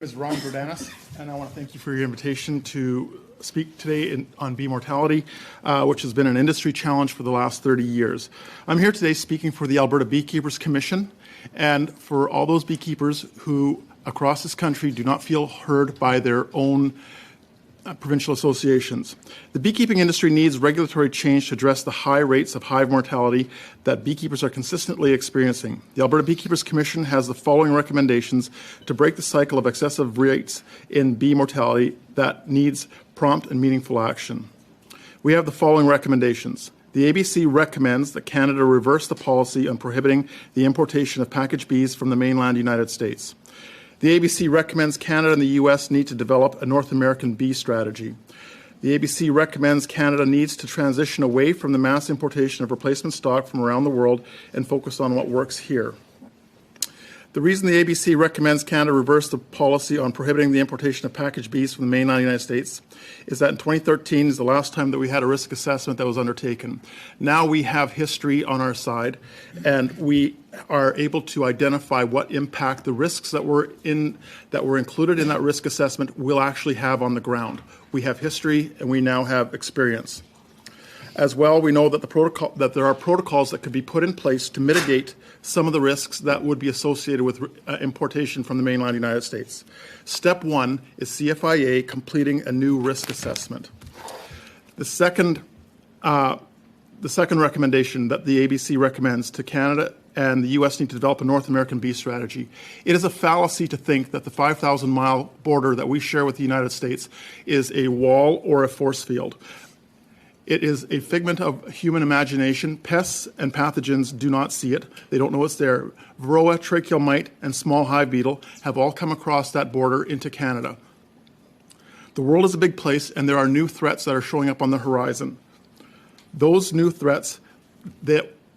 Is Ron Greidanus, and I want to thank you for your invitation to speak today on bee mortality, which has been an industry challenge for the last 30 years. I'm here today speaking for the Alberta Beekeepers Commission and for all those beekeepers who across this country do not feel heard by their own provincial associations. The beekeeping industry needs regulatory change to address the high rates of hive mortality that beekeepers are consistently experiencing. The Alberta Beekeepers Commission has the following recommendations to break the cycle of excessive rates in bee mortality that needs prompt and meaningful action. We have the following recommendations. The ABC recommends that Canada reverse the policy on prohibiting the importation of packaged bees from the mainland United States. The ABC recommends Canada and the U.S. need to develop a North American bee strategy. The ABC recommends Canada needs to transition away from the mass importation of replacement stock from around the world and focus on what works here. The reason the ABC recommends Canada reverse the policy on prohibiting the importation of packaged bees from the mainland United States is that in 2013 is the last time that we had a risk assessment that was undertaken. Now we have history on our side, and we are able to identify what impact the risks that were included in that risk assessment will actually have on the ground. We have history, and we now have experience. As well, we know that there are protocols that could be put in place to mitigate some of the risks that would be associated with importation from the mainland United States. Step one is CFIA completing a new risk assessment. The second recommendation that the ABC recommends to Canada and the U.S. need to develop a North American bee strategy. It is a fallacy to think that the 5,000-mile border that we share with the United States is a wall or a force field. It is a figment of human imagination. Pests and pathogens do not see it. They don't know it's there. Varroa, tracheal mite, and small hive beetle have all come across that border into Canada. The world is a big place, and there are new threats that are showing up on the horizon. Those new threats,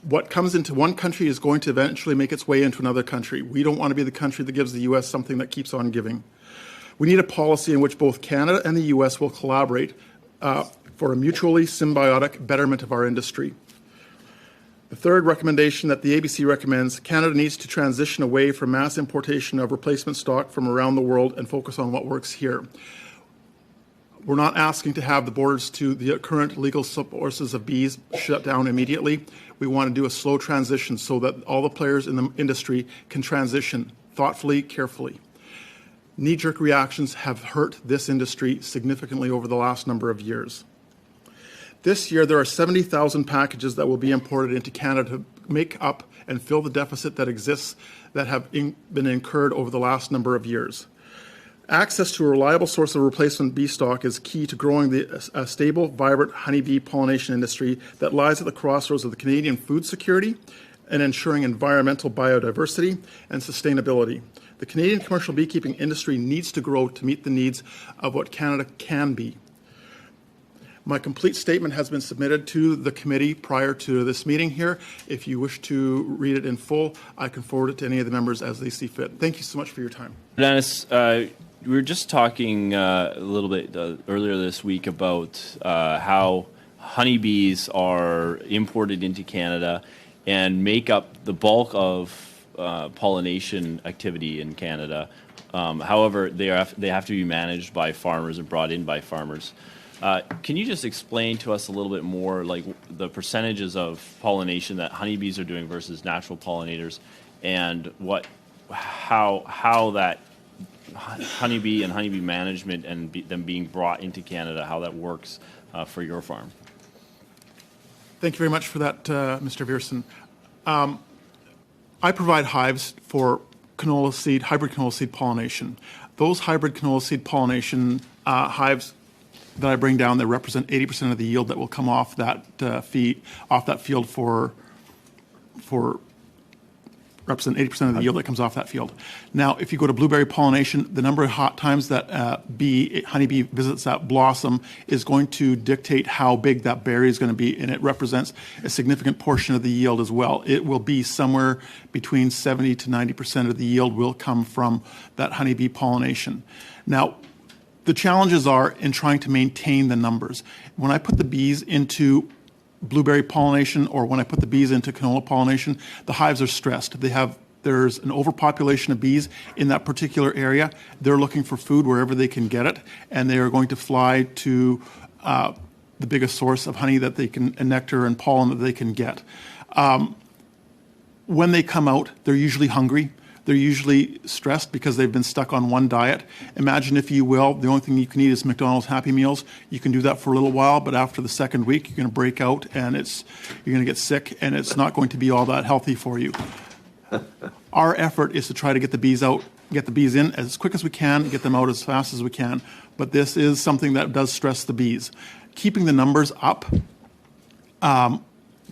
what comes into one country is going to eventually make its way into another country. We don't want to be the country that gives the U.S. something that keeps on giving. We need a policy in which both Canada and the U.S. will collaborate for a mutually symbiotic betterment of our industry. The third recommendation that the ABC recommends, Canada needs to transition away from mass importation of replacement stock from around the world and focus on what works here. We're not asking to have the borders to the current legal sources of bees shut down immediately. We want to do a slow transition so that all the players in the industry can transition thoughtfully, carefully. Knee-jerk reactions have hurt this industry significantly over the last number of years. This year, there are 70,000 packages that will be imported into Canada to make up and fill the deficit that exists that have been incurred over the last number of years. Access to a reliable source of replacement bee stock is key to growing a stable, vibrant honeybee pollination industry that lies at the crossroads of the Canadian food security and ensuring environmental biodiversity and sustainability. The Canadian commercial beekeeping industry needs to grow to meet the needs of what Canada can be. My complete statement has been submitted to the committee prior to this meeting here. If you wish to read it in full, I can forward it to any of the members as they see fit. Thank you so much for your time. Dennis, we were just talking a little bit earlier this week about how honeybees are imported into Canada and make up the bulk of pollination activity in Canada. However, they have to be managed by farmers and brought in by farmers. Can you just explain to us a little bit more, like the percentages of pollination that honeybees are doing versus natural pollinators, and how that honeybee and honeybee management and them being brought into Canada, how that works for your farm? Thank you very much for that, Mr. Vierson. I provide hives for hybrid canola seed pollination. Those hybrid canola seed pollination hives that I bring down, that represent 80% of the yield that will come off that field represent 80% of the yield that comes off that field. Now, if you go to blueberry pollination, the number of times that honeybee visits that blossom is going to dictate how big that berry is going to be, and it represents a significant portion of the yield as well. It will be somewhere between 70 to 90% of the yield will come from that honeybee pollination. Now, the challenges are in trying to maintain the numbers. When I put the bees into blueberry pollination or when I put the bees into canola pollination, the hives are stressed. They have there's an overpopulation of bees in that particular area, they're looking for food wherever they can get it, and they are going to fly to the biggest source of honey that they can, and nectar and pollen that they can get. When they come out, they're usually hungry. They're usually stressed because they've been stuck on one diet. Imagine, if you will, the only thing you can eat is McDonald's Happy Meals. You can do that for a little while, but after the second week, you're going to break out and you're going to get sick, and it's not going to be all that healthy for you. Our effort is to try to get the bees out, get the bees in as quick as we can, get them out as fast as we can. But this is something that does stress the bees. Keeping the numbers up,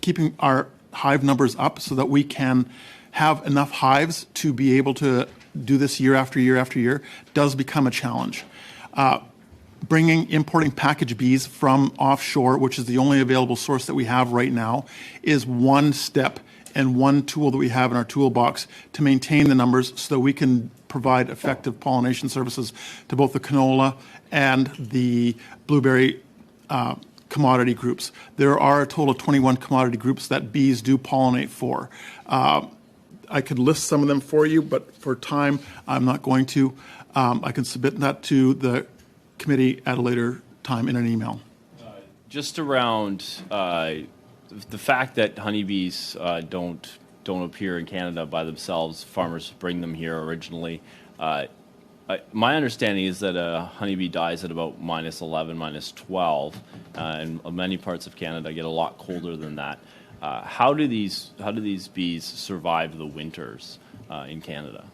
keeping our hive numbers up so that we can have enough hives to be able to do this year after year after year does become a challenge. Importing package bees from offshore, which is the only available source that we have right now, is one step and one tool that we have in our toolbox to maintain the numbers so that we can provide effective pollination services to both the canola and the blueberry commodity groups. There are a total of 21 commodity groups that bees do pollinate for. I could list some of them for you, but for time, I'm not going to. I can submit that to the committee at a later time in an email. Just around the fact that honeybees don't appear in Canada by themselves, farmers bring them here originally. My understanding is that a honeybee dies at about -11, -12, and many parts of Canada get a lot colder than that. How do these bees survive the winters in Canada?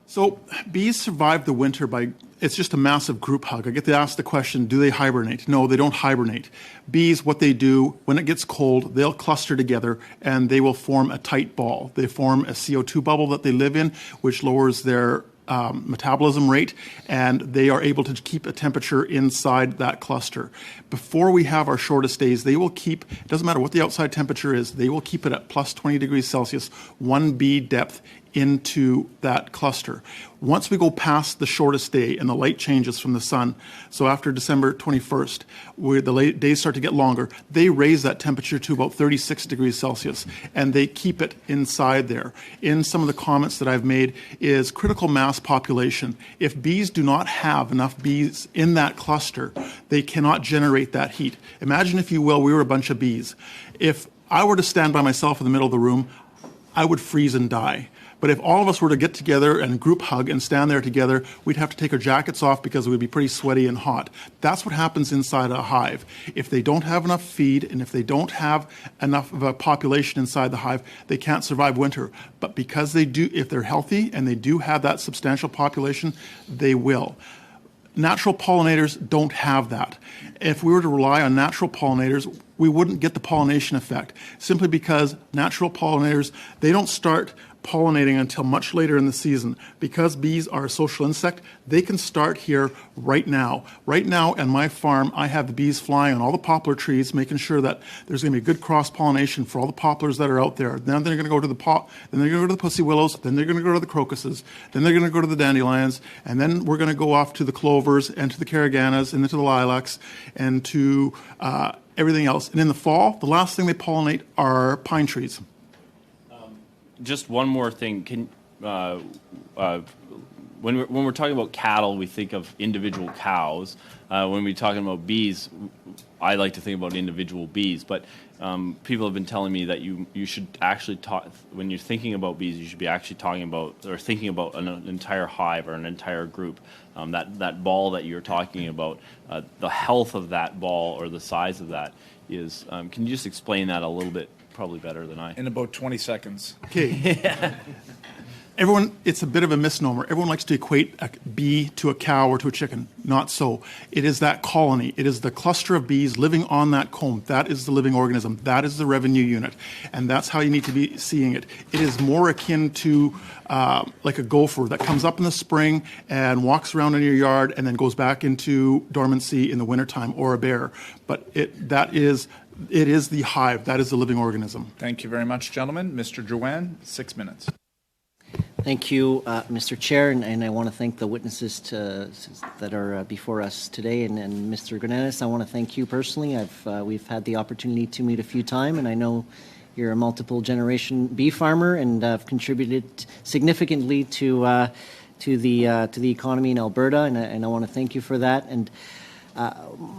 So bees survive the winter by, it's just a massive group hug. I get to ask the question, do they hibernate? No, they don't hibernate. Bees, what they do, when it gets cold, they'll cluster together and they will form a tight ball. They form a CO2 bubble that they live in, which lowers their metabolism rate, and they are able to keep a temperature inside that cluster. Before we have our shortest days, they will keep, it doesn't matter what the outside temperature is, they will keep it at plus 20 degrees Celsius, 1 bee depth into that cluster. Once we go past the shortest day and the light changes from the sun, so after December 21st, where the days start to get longer, they raise that temperature to about 36 degrees Celsius, and they keep it inside there. In some of the comments that I've made is critical mass population. If bees do not have enough bees in that cluster, they cannot generate that heat. Imagine, if you will, we were a bunch of bees. If I were to stand by myself in the middle of the room, I would freeze and die. But if all of us were to get together and group hug and stand there together, we'd have to take our jackets off because we'd be pretty sweaty and hot. That's what happens inside a hive. If they don't have enough feed and if they don't have enough of a population inside the hive, they can't survive winter. But because they do, if they're healthy and they do have that substantial population, they will. Natural pollinators don't have that. If we were to rely on natural pollinators, we wouldn't get the pollination effect, simply because natural pollinators, they don't start pollinating until much later in the season. Because bees are a social insect, they can start here right now. Right now on my farm, I have the bees flying on all the poplar trees, making sure that there's going to be good cross-pollination for all the poplars that are out there. Then they're going to go to then they're going to go to the pussy willows, then they're going to go to the crocuses, then they're going to go to the dandelions, and then we're going to go off to the clovers and to the carriganas and to the lilacs and to everything else. And in the fall, the last thing they pollinate are pine trees. Just one more thing. When we're talking about cattle, we think of individual cows. When we're talking about bees, I like to think about individual bees. But people have been telling me that you should actually talk, when you're thinking about bees, you should be actually talking about or thinking about an entire hive or an entire group. That ball that you're talking about, the health of that ball or the size of that is. Can you just explain that a little bit? Probably better than I. In about 20 seconds. Okay. Everyone, it's a bit of a misnomer. Everyone likes to equate a bee to a cow or to a chicken. Not so. It is that colony. It is the cluster of bees living on that comb. That is the living organism. That is the revenue unit. And that's how you need to be seeing it. It is more akin to like a gopher that comes up in the spring and walks around in your yard and then goes back into dormancy in the wintertime, or a bear. But it is the hive. That is the living organism. Thank you very much, gentlemen. Mr. Drouin, 6 minutes. Thank you, Mr. Chair, and I want to thank the witnesses that are before us today. And Mr. Greidanus, I want to thank you personally. We've had the opportunity to meet a few times, and I know You're a multiple generation bee farmer and have contributed significantly to the economy in Alberta, and I want to thank you for that. And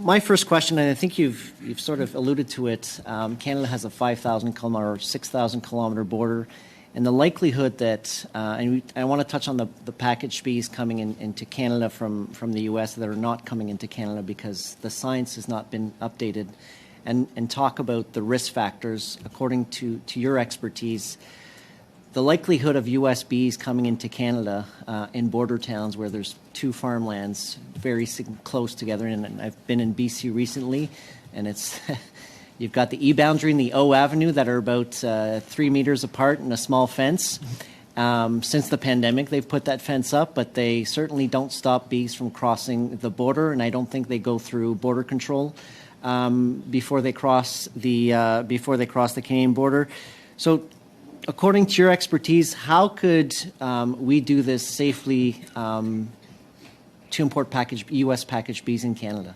my first question, and I think you've sort of alluded to it, Canada has a 5,000 kilometer or 6,000 kilometer border, and the likelihood that, and I want to touch on the packaged bees coming into Canada from the U.S. that are not coming into Canada because the science has not been updated, and talk about the risk factors according to your expertise. The likelihood of U.S. bees coming into Canada in border towns where there's two farmlands very close together, and I've been in BC recently, and it's you've got the E boundary and the O Avenue that are about 3 meters apart in a small fence. Since the pandemic, they've put that fence up, but they certainly don't stop bees from crossing the border, and I don't think they go through border control before they cross the Canadian border. So, according to your expertise, how could we do this safely to import U.S. packaged bees in Canada?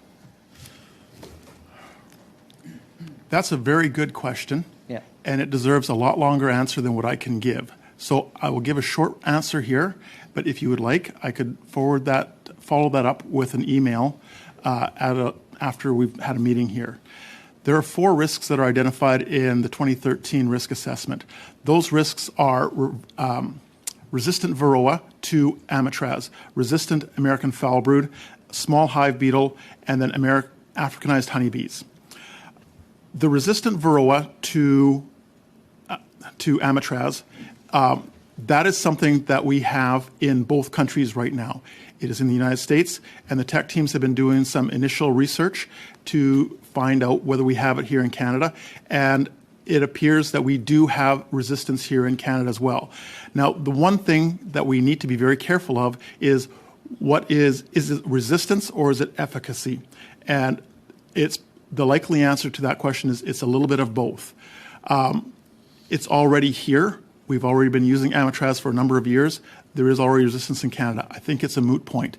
That's a very good question, Yeah. and it deserves a lot longer answer than what I can give. So I will give a short answer here, but if you would like, I could follow that up with an email after we've had a meeting here. There are 4 risks that are identified in the 2013 risk assessment. Those risks are resistant varroa to amitraz, resistant American foul brood, small hive beetle, and then Africanized honeybees. The resistant varroa to amitraz, that is something that we have in both countries right now. It is in the United States, and the tech teams have been doing some initial research to find out whether we have it here in Canada, and it appears that we do have resistance here in Canada as well. Now, the one thing that we need to be very careful of is is it resistance or is it efficacy? And the likely answer to that question is it's a little bit of both. It's already here. We've already been using amitraz for a number of years. There is already resistance in Canada. I think it's a moot point.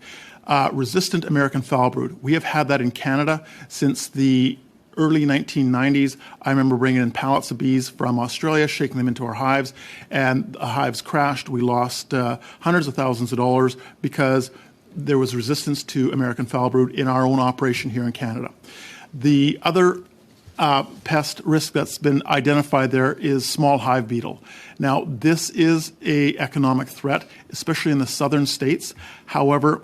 Resistant American foul brood. We have had that in Canada since the early 1990s. I remember bringing in pallets of bees from Australia, shaking them into our hives, and the hives crashed. We lost hundreds of thousands of dollars because there was resistance to American foul brood in our own operation here in Canada. The other pest risk that's been identified there is small hive beetle. Now, this is an economic threat, especially in the southern states. However,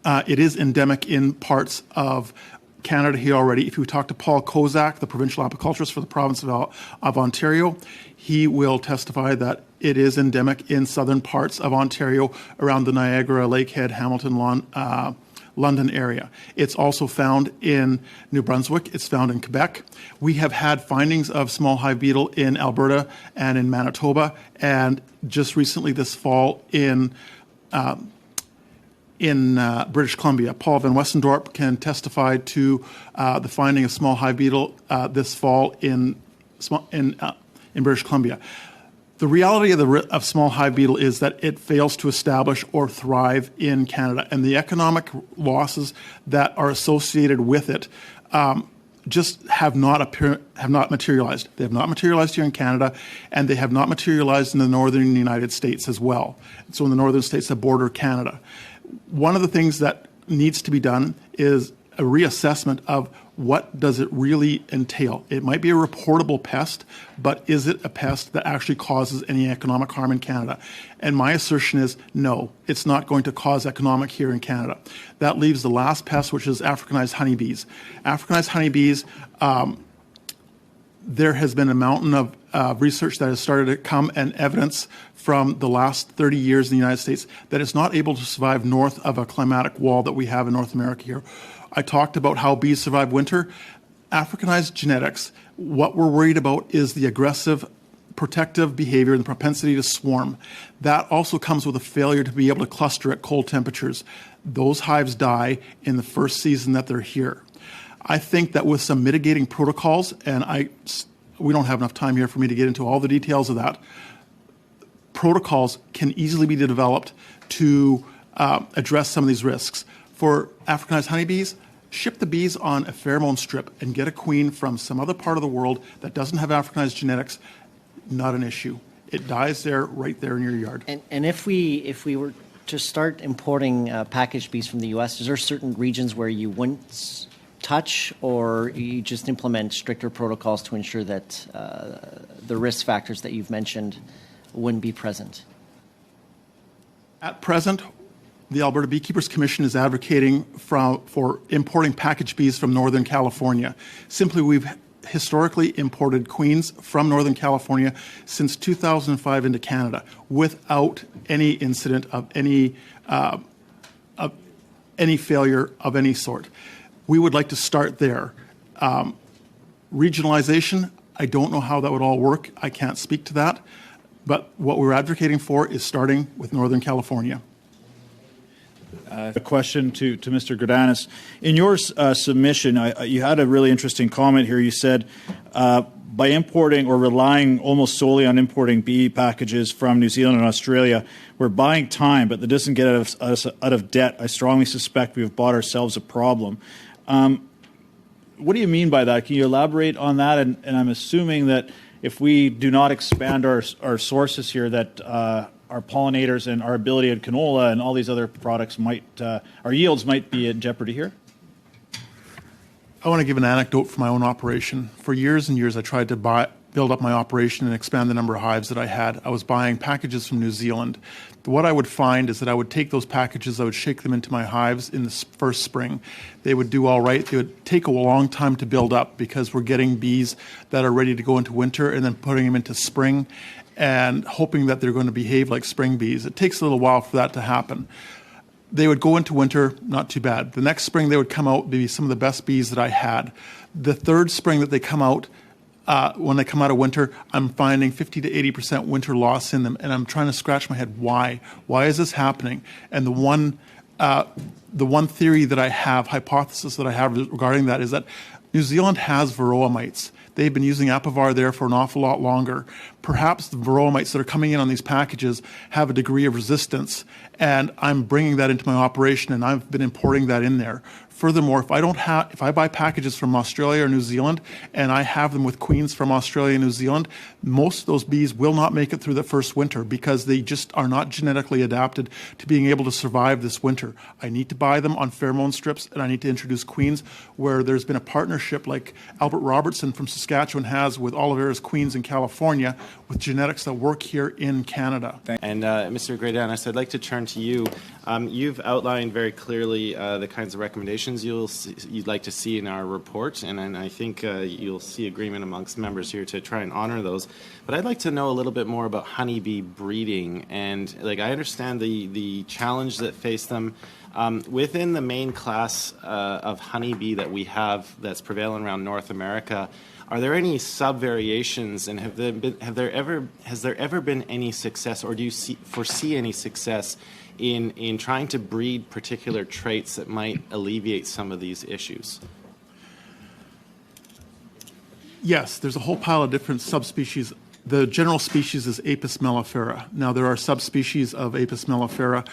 it is endemic in parts of Canada here already. If you talk to Paul Kozak, the provincial apiculturist for the province of Ontario, he will testify that it is endemic in southern parts of Ontario around the Niagara, Lakehead, Hamilton, London area. It's also found in New Brunswick. It's found in Quebec. We have had findings of small hive beetle in Alberta and in Manitoba, and just recently this fall in British Columbia. Paul Van Westendorp can testify to the finding of small hive beetle this fall in British Columbia. The reality of small hive beetle is that it fails to establish or thrive in Canada, and the economic losses that are associated with it just have not materialized. They have not materialized here in Canada, and they have not materialized in the northern United States as well. So in the northern states that border Canada. One of the things that needs to be done is a reassessment of what does it really entail. It might be a reportable pest, but is it a pest that actually causes any economic harm in Canada? And my assertion is no, it's not going to cause economic here in Canada. That leaves the last pest, which is Africanized honeybees. Africanized honeybees, there has been a mountain of research that has started to come and evidence from the last 30 years in the United States that it's not able to survive north of a climatic wall that we have in North America here. I talked about how bees survive winter. Africanized genetics, what we're worried about is the aggressive protective behavior and the propensity to swarm. That also comes with a failure to be able to cluster at cold temperatures. Those hives die in the first season that they're here. I think that with some mitigating protocols, and we don't have enough time here for me to get into all the details of that, protocols can easily be developed to address some of these risks. For Africanized honeybees, Ship the bees on a pheromone strip and get a queen from some other part of the world that doesn't have Africanized genetics, not an issue. It dies there, right there in your yard. And if we were to start importing packaged bees from the U.S., is there certain regions where you wouldn't touch, or you just implement stricter protocols to ensure that the risk factors that you've mentioned wouldn't be present? At present, the Alberta Beekeepers Commission is advocating for importing packaged bees from Northern California. Simply, we've historically imported queens from Northern California since 2005 into Canada without any incident of any failure of any sort. We would like to start there. Regionalization, I don't know how that would all work. I can't speak to that. But what we're advocating for is starting with Northern California. A question to Mr. Greidanus. In your submission, you had a really interesting comment here. You said by importing or relying almost solely on importing bee packages from New Zealand and Australia, we're buying time, but that doesn't get us out of debt. I strongly suspect we've bought ourselves a problem. What do you mean by that? Can you elaborate on that? And I'm assuming that if we do not expand our sources here, that our pollinators and our ability at canola and all these other products our yields might be in jeopardy here? I want to give an anecdote from my own operation. For years and years, I tried to build up my operation and expand the number of hives that I had. I was buying packages from New Zealand. What I would find is that I would take those packages, I would shake them into my hives in the first spring. They would do all right. They would take a long time to build up because we're getting bees that are ready to go into winter and then putting them into spring and hoping that they're going to behave like spring bees. It takes a little while for that to happen. They would go into winter, not too bad. The next spring they would come out, be some of the best bees that I had. The third spring that they come out, when they come out of winter, I'm finding 50 to 80% winter loss in them, and I'm trying to scratch my head. Why? Why is this happening? And the one theory that I have, hypothesis that I have regarding that, is that New Zealand has varroa mites. They've been using Apivar there for an awful lot longer. Perhaps the varroa mites that are coming in on these packages have a degree of resistance, and I'm bringing that into my operation, and I've been importing that in there. Furthermore, if I buy packages from Australia or New Zealand and I have them with queens from Australia and New Zealand, most of those bees will not make it through the first winter because they just are not genetically adapted to being able to survive this winter. I need to buy them on pheromone strips, and I need to introduce queens where there's been a partnership like Albert Robertson from Saskatchewan has with Oliveira's queens in California with genetics that work here in Canada. And Mr. Greidanus, I'd like to turn to you. You've outlined very clearly the kinds of recommendations you'd like to see in our report, and I think you'll see agreement amongst members here to try and honor those. But I'd like to know a little bit more about honeybee breeding, and I understand the challenge that faced them. Within the main class of honeybee that we have that's prevalent around North America, are there any sub-variations, and has there ever been any success, or do you foresee any success in trying to breed particular traits that might alleviate some of these issues? Yes, there's a whole pile of different subspecies. The general species is Apis mellifera. Now, there are subspecies of Apis mellifera.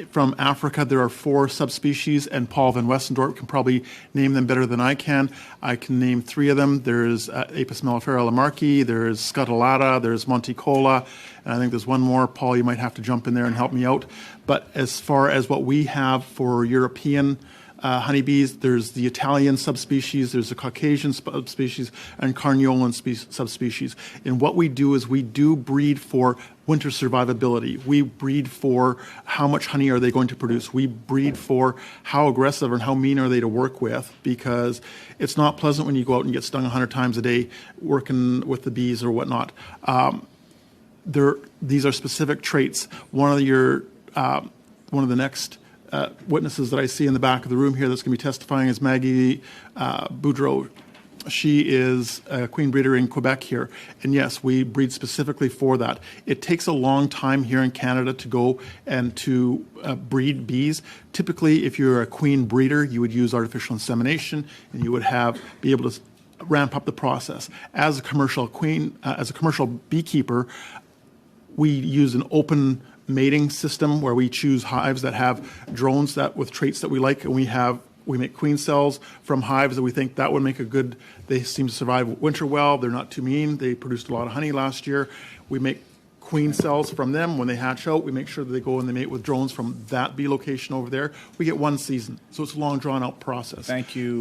From Africa, there are 4 subspecies, and Paul Van Westendorp can probably name them better than I can. I can name 3 of them. There's Apis mellifera lamarckii, there's scutellata, there's monticola, and I think there's one more. Paul, you might have to jump in there and help me out. But as far as what we have for European honeybees, there's the Italian subspecies, there's the Caucasian subspecies, and Carniolan subspecies. And what we do is we do breed for winter survivability. We breed for how much honey are they going to produce. We breed for how aggressive and how mean are they to work with, because it's not pleasant when you go out and get stung 100 times a day working with the bees or whatnot. These are specific traits. One of the next witnesses that I see in the back of the room here that's going to be testifying is Maggie Boudreau. She is a queen breeder in Quebec here. And yes, we breed specifically for that. It takes a long time here in Canada to go and to breed bees. Typically, if you're a queen breeder, you would use artificial insemination, and you would be able to ramp up the process. As a commercial beekeeper, we use an open mating system where we choose hives that have drones with traits that we like, and we have We make queen cells from hives that we think that would make a good, they seem to survive winter well. They're not too mean. They produced a lot of honey last year. We make queen cells from them. When they hatch out, we make sure that they go and they mate with drones from that bee location over there. We get one season. So it's a long, drawn-out process. Thank you.